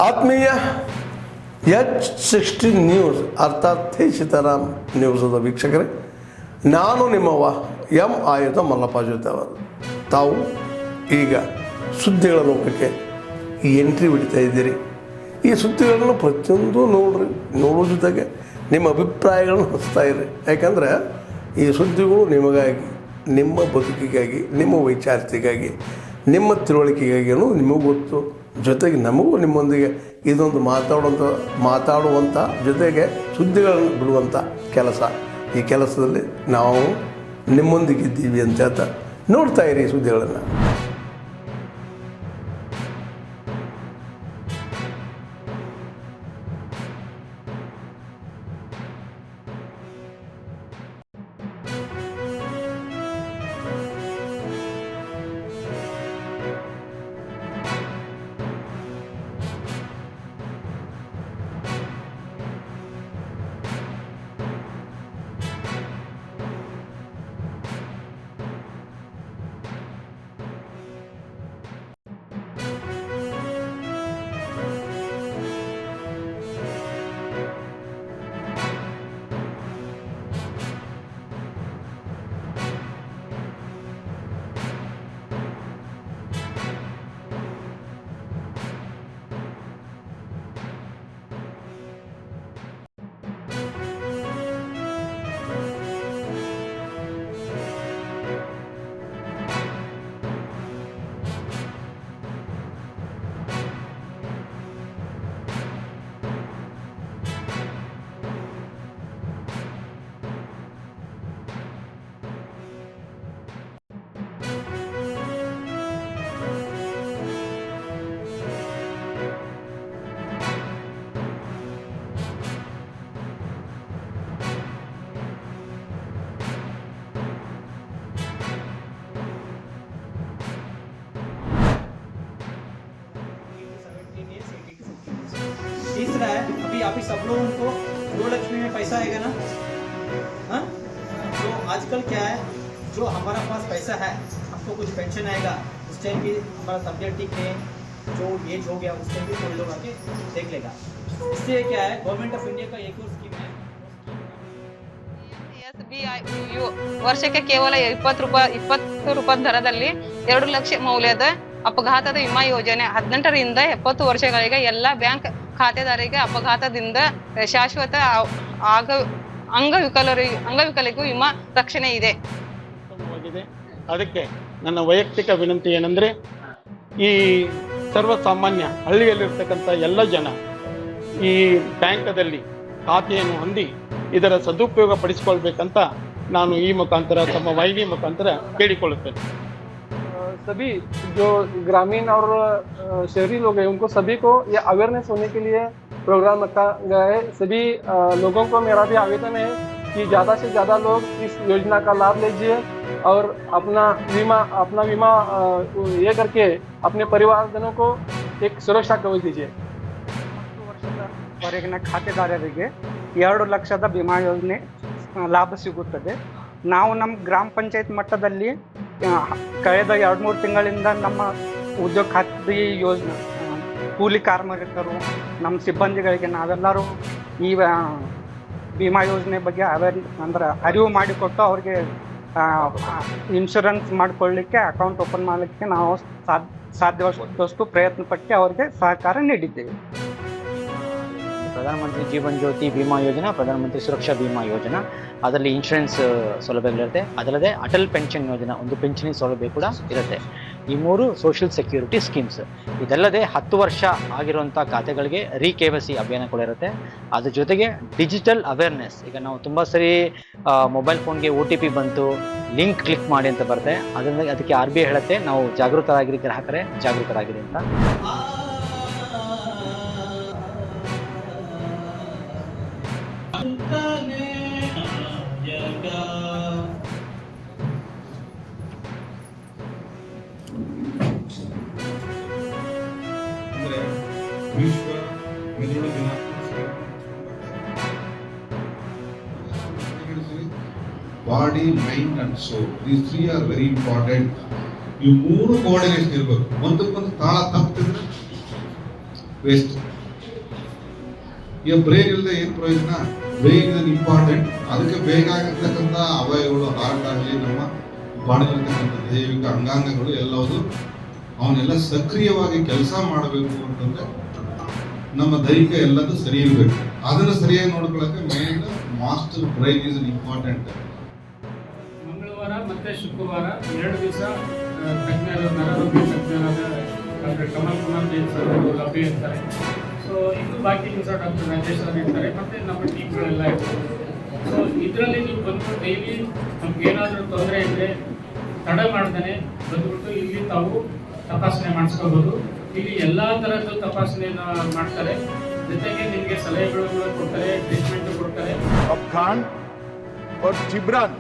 ಆತ್ಮೀಯ H60 news ಅರ್ಥಾತ್ ಸೀತಾರಾಮ್ ನ್ಯೂಸದ ವೀಕ್ಷಕರೇ, ನಾನು ನಿಮ್ಮವ ಎಂ ಆಯುಧ ಮಲ್ಲಪ್ಪ ಜೊತೆ ಅವರು. ತಾವು ಈಗ ಸುದ್ದಿಗಳ ಲೋಕಕ್ಕೆ ಎಂಟ್ರಿ ಹೊಡಿತಾ ಇದ್ದೀರಿ. ಈ ಸುದ್ದಿಗಳನ್ನು ಪ್ರತಿಯೊಂದು ನೋಡೋ ಜೊತೆಗೆ ನಿಮ್ಮ ಅಭಿಪ್ರಾಯಗಳನ್ನು ಹಚ್ತಾ ಇರಿ. ಯಾಕಂದರೆ ಈ ಸುದ್ದಿಗಳು ನಿಮಗಾಗಿ, ನಿಮ್ಮ ಬದುಕಿಗಾಗಿ, ನಿಮ್ಮ ವೈಚಾರಿಕೆಗಾಗಿ, ನಿಮ್ಮ ತಿಳುವಳಿಕೆಗಾಗಿಯೂ ನಿಮಗೂ ಗೊತ್ತು. ಜೊತೆಗೆ ನಮಗೂ ನಿಮ್ಮೊಂದಿಗೆ ಇದೊಂದು ಮಾತಾಡುವಂಥ ಜೊತೆಗೆ ಸುದ್ದಿಗಳನ್ನು ಬಿಡುವಂಥ ಕೆಲಸ. ಈ ಕೆಲಸದಲ್ಲಿ ನಾವು ನಿಮ್ಮೊಂದಿಗಿದ್ದೀವಿ ಅಂತ ಹೇಳ್ತಾ ನೋಡ್ತಾ ಇರಿ ಈ ಸುದ್ದಿಗಳನ್ನು. तीसरा है, अभी आप ही सब लोगों को गृहलक्ष्मी में पैसा आएगा ना. हाँ, तो आजकल क्या है, जो हमारा पास पैसा है हमको कुछ पेंशन आएगा, उस टाइम भी हमारा तबियत ठीक है, जो एज हो गया उस टाइम भी कोई लोग आके देख लेगा. इससे क्या है, गवर्नमेंट ऑफ इंडिया का एक और स्कीम है. ವರ್ಷಕ್ಕೆ ಕೇವಲ 20 ರೂಪಾಯಿ ದರದಲ್ಲಿ 2 ಲಕ್ಷ ಮೌಲ್ಯದ ಅಪಘಾತದ ವಿಮಾ ಯೋಜನೆ 18 ರಿಂದ 70 ವರ್ಷಗಳಿಗೆ ಎಲ್ಲ ಬ್ಯಾಂಕ್ ಖಾತೆದಾರರಿಗೆ ಅಪಘಾತದಿಂದ ಶಾಶ್ವತ ಅಂಗವಿಕಲರಿಗೂ ವಿಮಾ ರಕ್ಷಣೆ ಇದೆ. ಅದಕ್ಕೆ ನನ್ನ ವೈಯಕ್ತಿಕ ವಿನಂತಿ ಏನಂದ್ರೆ, ಈ ಸರ್ವಸಾಮಾನ್ಯ ಹಳ್ಳಿಯಲ್ಲಿರ್ತಕ್ಕಂಥ ಎಲ್ಲ ಜನ ಈ ಬ್ಯಾಂಕದಲ್ಲಿ ಖಾತೆಯನ್ನು ಹೊಂದಿ ಇದರ ಸದುಪಯೋಗ ಪಡಿಸಿಕೊಳ್ಬೇಕಂತ ನಾನು ಈ ಮುಖಾಂತರ ತಮ್ಮ ವಾಹಿನಿ ಮುಖಾಂತರ ಕೇಳಿಕೊಳ್ಳುತ್ತೇನೆ. सभी जो ग्रामीण और शहरी लोग हैं उनको सभी को ये अवेयरनेस होने के लिए प्रोग्राम रखा गया है. सभी लोगों को मेरा भी आवेदन है कि ज़्यादा से ज़्यादा लोग इस योजना का लाभ लीजिए और अपना विमा ये करके अपने परिवारजनों को एक सुरक्षा कवच दीजिए. 10 ವರ್ಷದವರೆಗಿನ ಖಾತೆದಾರರಿಗೆ 2 ಲಕ್ಷದ ವಿಮಾ ಯೋಜನೆ ಲಾಭ ಸಿಗುತ್ತದೆ. ನಾವು ನಮ್ಮ ಗ್ರಾಮ ಪಂಚಾಯತ್ ಮಟ್ಟದಲ್ಲಿ ಕಳೆದ 2-3 ತಿಂಗಳಿಂದ ನಮ್ಮ ಉದ್ಯೋಗ ಖಾತೆ ಯೋಜನೆ ಕೂಲಿ ಕಾರ್ಮಿಕರು ನಮ್ಮ ಸಿಬ್ಬಂದಿಗಳಿಗೆ ನಾವೆಲ್ಲರೂ ಈ ವಿಮಾ ಯೋಜನೆ ಬಗ್ಗೆ ಅರಿವು ಮಾಡಿಕೊಟ್ಟು ಅವ್ರಿಗೆ ಇನ್ಶೂರೆನ್ಸ್ ಮಾಡಿಕೊಳ್ಳಿಕ್ಕೆ, ಅಕೌಂಟ್ ಓಪನ್ ಮಾಡಲಿಕ್ಕೆ ನಾವು ಸಾಧ್ಯವಾದಷ್ಟು ಪ್ರಯತ್ನ ಪಟ್ಟು ಅವರಿಗೆ ಸಹಕಾರ ನೀಡಿದ್ದೇವೆ. ಪ್ರಧಾನಮಂತ್ರಿ ಜೀವನ್ ಜ್ಯೋತಿ ವಿಮಾ ಯೋಜನಾ, ಪ್ರಧಾನಮಂತ್ರಿ ಸುರಕ್ಷಾ ವಿಮಾ ಯೋಜನಾ, ಅದರಲ್ಲಿ ಇನ್ಶೂರೆನ್ಸ್ ಸೌಲಭ್ಯಗಳಿರುತ್ತೆ. ಅದಲ್ಲದೆ ಅಟಲ್ ಪೆನ್ಷನ್ ಯೋಜನಾ, ಒಂದು ಪೆನ್ಷನ್ ಸೌಲಭ್ಯ ಕೂಡ ಇರುತ್ತೆ. ಈ 3 ಸೋಷಿಯಲ್ ಸೆಕ್ಯೂರಿಟಿ ಸ್ಕೀಮ್ಸ್. ಇದಲ್ಲದೆ 10 ವರ್ಷ ಆಗಿರುವಂಥ ಖಾತೆಗಳಿಗೆ KYC ಅಭಿಯಾನ ಕೂಡ ಇರುತ್ತೆ. ಅದ್ರ ಜೊತೆಗೆ ಡಿಜಿಟಲ್ ಅವೇರ್ನೆಸ್. ಈಗ ನಾವು ತುಂಬ ಸರಿ ಮೊಬೈಲ್ ಫೋನ್ಗೆ OTP ಬಂತು, ಲಿಂಕ್ ಕ್ಲಿಕ್ ಮಾಡಿ ಅಂತ ಬರುತ್ತೆ. ಅದಕ್ಕೆ RBI ಹೇಳುತ್ತೆ, ನಾವು ಜಾಗೃತರಾಗಿರಿ, ಗ್ರಾಹಕರೇ ಜಾಗೃತರಾಗಿರಿ ಅಂತ. ವಿಶ್ವ ಮೆದುಳು ದಿನ body, mind and soul, these 3 are very important. ಈ 3 ಕೋಆರ್ಡಿನೇಷನ್ ಇರಬೇಕು. ಒಂದಕ್ಕೊಂದು ತಾಳ ತಪ್ಪಿದ್ರೆ ವೇಸ್ಟ್. ಈಗ ಬ್ರೈನ್ ಇಲ್ಲದೆ ಏನು ಪ್ರಯೋಜನ? Brain is important. ಅದಕ್ಕೆ ಬೇಕಾಗಿರ್ತಕ್ಕಂಥ ಅವಯವಗಳು, ಹಾರ್ಟ್ ಆಗಲಿ, ನಮ್ಮ ಬಾಡಿಲಿರ್ತಕ್ಕಂಥ ದೈವಿಕ ಅಂಗಾಂಗಗಳು ಎಲ್ಲವುದು ಅವನ್ನೆಲ್ಲ ಸಕ್ರಿಯವಾಗಿ ಕೆಲಸ ಮಾಡಬೇಕು ಅಂತಂದ್ರೆ ನಮ್ಮ ದೈಹಿಕ ಎಲ್ಲದೂ ಸರಿ ಇರಬೇಕು. ಅದನ್ನು ಸರಿಯಾಗಿ ನೋಡ್ಕೊಳ್ಳೋಕೆ main master brain is important. ಮಂಗಳವಾರ ಮತ್ತು ಶುಕ್ರವಾರ 2 ದಿವಸ ತಜ್ಞರು, ನರರೋಗ ತಜ್ಞರಾದ ಡಾಕ್ಟರ್ ಕಮಲ್ ಕುಮಾರ್ ಜೈನ್ ಸರ್ ಅವರು ಲಭ್ಯ ಇರ್ತಾರೆ. ಸೊ ಇನ್ನು ಬಾಕಿ ದಿವಸ ಡಾಕ್ಟರ್ ರಾಜೇಶ್ ಸರ್ ಇರ್ತಾರೆ, ಮತ್ತು ನಮ್ಮ ಟೀಮ್ಗಳೆಲ್ಲ ಇರ್ತಾರೆ. ಸೊ ಇದರಲ್ಲಿ ನೀವು ಬಂದು ಡೈಲಿ ನಮ್ಗೆ ಏನಾದರೂ ತೊಂದರೆ ಇದ್ದರೆ ತಡ ಮಾಡ್ತಾನೆ ಬಂದ್ಬಿಟ್ಟು ಇಲ್ಲಿ ತಾವು ತಪಾಸಣೆ ಮಾಡಿಸ್ಕೋಬೋದು. ಇಲ್ಲಿ ಎಲ್ಲ ಥರದ್ದು ತಪಾಸಣೆಯನ್ನು ಮಾಡ್ತಾರೆ, ಜೊತೆಗೆ ನಿಮಗೆ ಸಲಹೆಗಳನ್ನು ಕೊಡ್ತಾರೆ, ಟ್ರೀಟ್ಮೆಂಟ್ ಕೊಡ್ತಾರೆ. अफगान और जिब्रान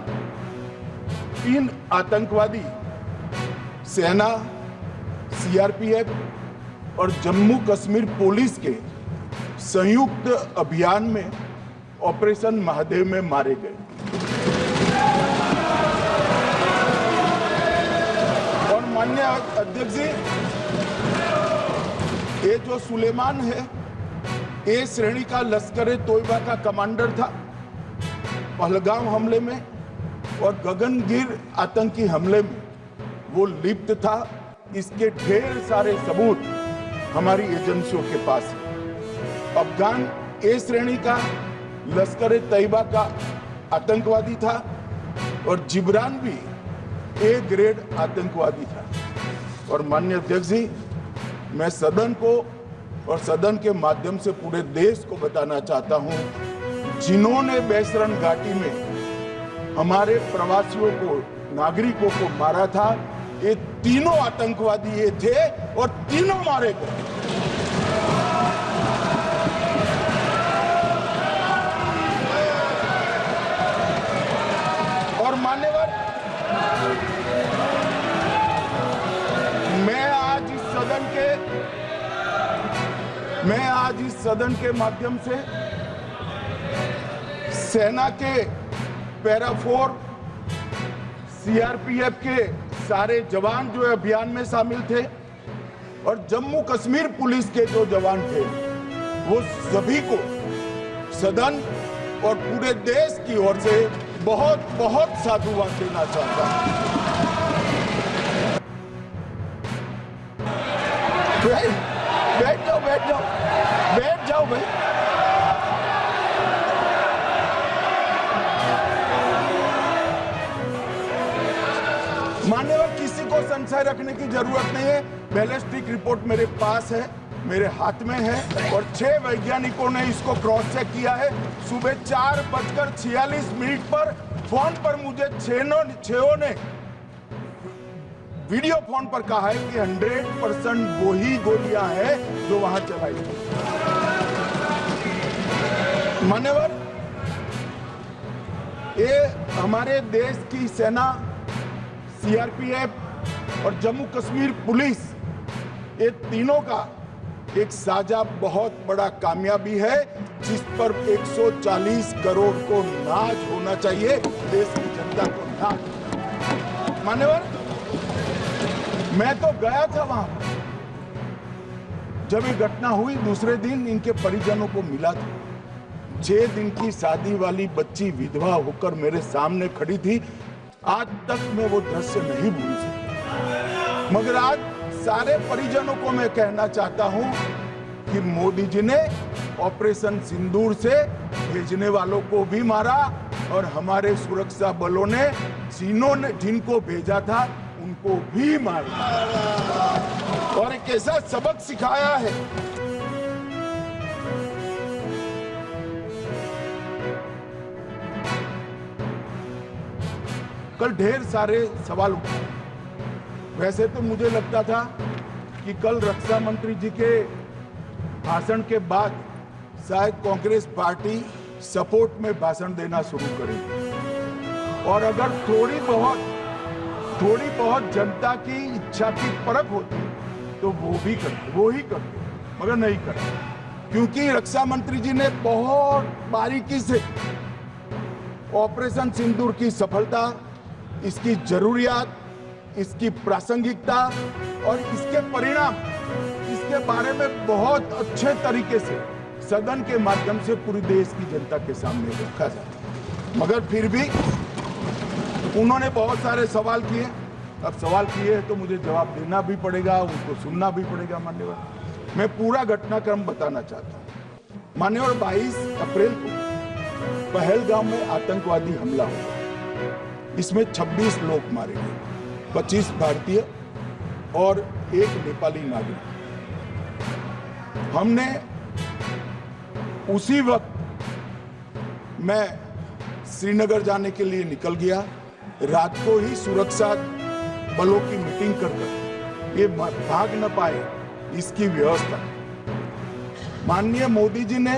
3 आतंकवादी सेना, सीआरपीएफ और जम्मू कश्मीर पुलिस के संयुक्त अभियान में ऑपरेशन महादेव में मारे गए। और माननीय अध्यक्ष जी, ये जो सुलेमान है, ए श्रेणी का लश्कर तोयबा का कमांडर था पहलगाम हमले में, और गगनगिर आतंकी हमले में वो लिप्त था। इसके ढेर सारे सबूत हमारी एजेंसियों के पास है। अफगान ए श्रेणी का लश्कर तैयबा का आतंकवादी था, और जिब्रान भी ए ग्रेड आतंकवादी था। और माननीय अध्यक्ष जी, मैं सदन को और सदन के माध्यम से पूरे देश को बताना चाहता हूं, जिन्होंने बैसरन घाटी में हमारे प्रवासियों को, नागरिकों को मारा था, ये तीनों आतंकवादी ये थे और तीनों मारे गए। और मान्यवर, मैं आज इस सदन के माध्यम से सेना के पैरा 4, सीआरपीएफ के सारे जवान जो अभियान में शामिल थे, और जम्मू कश्मीर पुलिस के जो जवान थे, वो सभी को सदन और पूरे देश की ओर से बहुत बहुत साधुवाद देना चाहता हूं। बैठ जाओ भाई। मान्यवर, किसी को संशय रखने की जरूरत नहीं है। बैलिस्टिक रिपोर्ट मेरे पास है, मेरे हाथ में है, और 6 वैज्ञानिकों ने इसको क्रॉस चेक किया है। सुबह 4:46 पर फोन पर मुझे 6 ने वीडियो फोन पर कहा है कि 100% वो ही गोलियां हैं जो वहां चलाई गई। मान्यवर, ये हमारे देश की सेना, सीआरपीएफ और जम्मू कश्मीर पुलिस, ये तीनों का एक साझा बहुत बड़ा कामयाबी है, जिस पर 140 करोड़ को नाज होना चाहिए, देश की जनता को नाज। मान्यवर, मैं तो गया था वहां पर जब ये घटना हुई। दूसरे दिन इनके परिजनों को मिला था। 6 दिन की शादी वाली बच्ची विधवा होकर मेरे सामने खड़ी थी। आज तक मैं वो दृश्य नहीं भूल सकता। मगर आज सारे परिजनों को मैं कहना चाहता हूं कि मोदी जी ने ऑपरेशन सिंदूर से भेजने वालों को भी मारा, और हमारे सुरक्षा बलों ने जिनको भेजा था उनको भी मारा, और एक ऐसा सबक सिखाया है। कल ढेर सारे सवाल उठे। वैसे तो मुझे लगता था कि कल रक्षा मंत्री जी के भाषण के बाद शायद कांग्रेस पार्टी सपोर्ट में भाषण देना शुरू करेगी, और अगर थोड़ी बहुत जनता की इच्छा की परख होती तो वो ही करते, मगर नहीं करते, क्योंकि रक्षा मंत्री जी ने बहुत बारीकी से ऑपरेशन सिंदूर की सफलता, इसकी जरूरियात, इसकी प्रासंगिकता और इसके परिणाम, इसके बारे में बहुत अच्छे तरीके से सदन के माध्यम से पूरी देश की जनता के सामने रखा जाता है। मगर फिर भी उन्होंने बहुत सारे सवाल किए। अब सवाल किए हैं तो मुझे जवाब देना भी पड़ेगा, उनको सुनना भी पड़ेगा। मान्यवर, मैं पूरा घटनाक्रम बताना चाहता हूँ। मान्यवर, 22 अप्रैल को पहलगाम में आतंकवादी हमला हुआ। इसमें 26 लोग मारे गए, 25 भारतीय और 1 नेपाली नागरिक। हमने उसी वक्त मैं श्रीनगर जाने के लिए निकल गया। रात को ही सुरक्षा बलों की मीटिंग कर ये भाग न पाए इसकी व्यवस्था। माननीय मोदी जी ने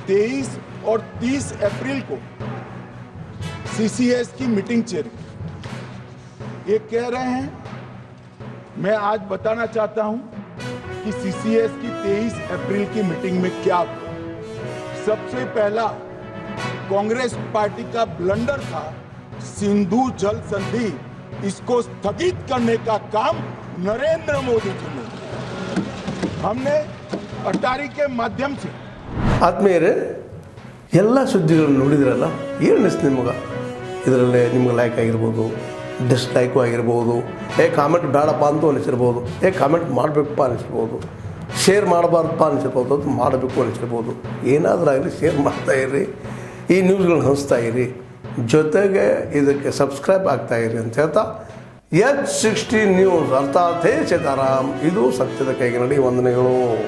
23 और 30 अप्रैल को CCS की मीटिंग चेयर की। ये कह रहे हैं, मैं आज बताना चाहता हूं कि CCS की 23 अप्रैल की मीटिंग में क्या हुआ। सबसे पहला कांग्रेस पार्टी का ब्लंडर था सिंधु जल संधि, इसको स्थगित करने का काम नरेंद्र मोदी जी ने। हमने अटारी के माध्यम से ಆತ್ಮೀಯರೇ, ಎಲ್ಲ ಸುದ್ದಿಗಳನ್ನು ನೋಡಿದ್ರಲ್ಲ, ಏನು ಅನಿಸ್ತು ನಿಮಗೆ? ಇದರಲ್ಲೇ ನಿಮ್ಗೆ ಲೈಕ್ ಆಗಿರ್ಬೋದು, ಡಿಸ್ಲೈಕು ಆಗಿರ್ಬೋದು, ಕಾಮೆಂಟ್ ಬೇಡಪ್ಪ ಅಂತೂ ಅನಿಸಿರ್ಬೋದು, ಕಾಮೆಂಟ್ ಮಾಡಬೇಕಪ್ಪ ಅನಿಸಿರ್ಬೋದು, ಶೇರ್ ಮಾಡಬಾರ್ದಪ್ಪ ಅನಿಸಿರ್ಬೋದು, ಅದು ಮಾಡಬೇಕು ಅನಿಸಿರ್ಬೋದು. ಏನಾದರೂ ಆಗಲಿ ಶೇರ್ ಮಾಡ್ತಾಯಿರಿ, ಈ ನ್ಯೂಸ್ಗಳನ್ನ ಹಂಚ್ತಾ ಇರಿ, ಜೊತೆಗೆ ಇದಕ್ಕೆ ಸಬ್ಸ್ಕ್ರೈಬ್ ಆಗ್ತಾಯಿರಿ ಅಂತ ಹೇಳ್ತಾ H60 ನ್ಯೂಸ್ ಅರ್ಥಾತ್ ಹೇ ಸೀತಾರಾಮ್, ಇದು ಸತ್ಯದ ಕೈಗೆ ನಡಿ. ವಂದನೆಗಳು.